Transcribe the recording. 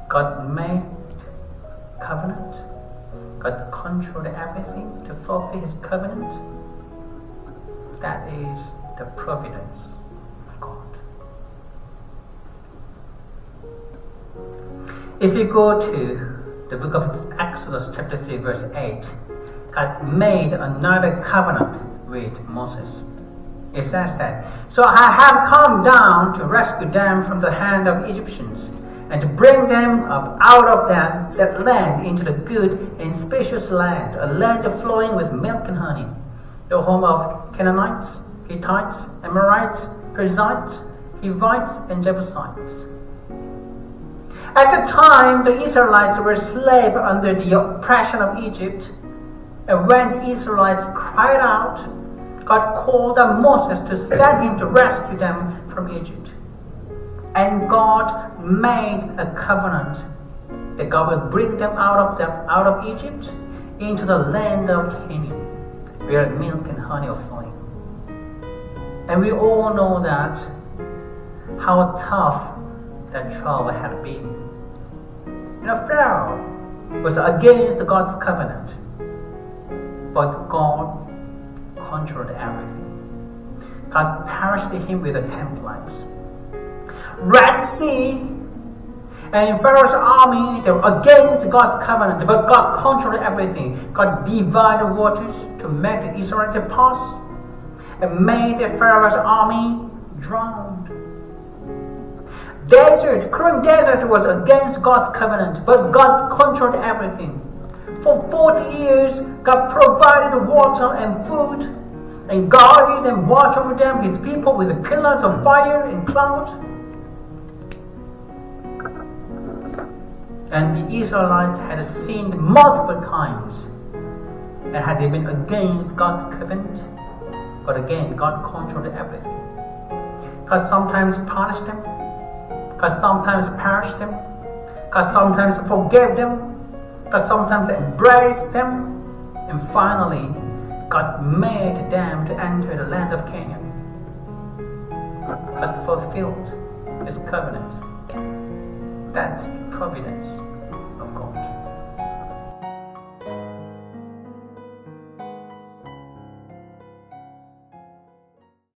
God made covenant. God controlled everything to fulfill His covenant. That is the providence of God. If you go to the book of Exodus chapter 3 verse 8, God made another covenant with Moses. It says that, "So I have come down to rescue them from the hand of Egyptians, and to bring them up out of that land into the good and spacious land, a land flowing with milk and honey, the home of Canaanites, Hittites, Amorites, Perizzites, Hivites, and Jebusites." At the time, the Israelites were slaves under the oppression of Egypt, and when the Israelites cried out, God called on Moses to send him to rescue them from Egypt. And God made a covenant that God will bring them out of Egypt into the land of Canaan, where milk and honey are flowing. And we all know that how tough that trouble had been. Pharaoh was against God's covenant, but God controlled everything. God perished him with the 10 plagues. Red Sea and Pharaoh's army, they were against God's covenant, but God controlled everything. God divided waters to make the Israelites pass and made the Pharaoh's army drown. Current desert was against God's covenant, but God controlled everything. For 40 years, God provided water and food, and guarded and watched over them, His people, with pillars of fire and cloud. And the Israelites had sinned multiple times, and had they been against God's covenant, but again, God controlled everything. God sometimes punished them, God sometimes perished them, God sometimes forgave them, God sometimes embraced them, and finally, God made them to enter the land of Canaan. God fulfilled His covenant. That's the providence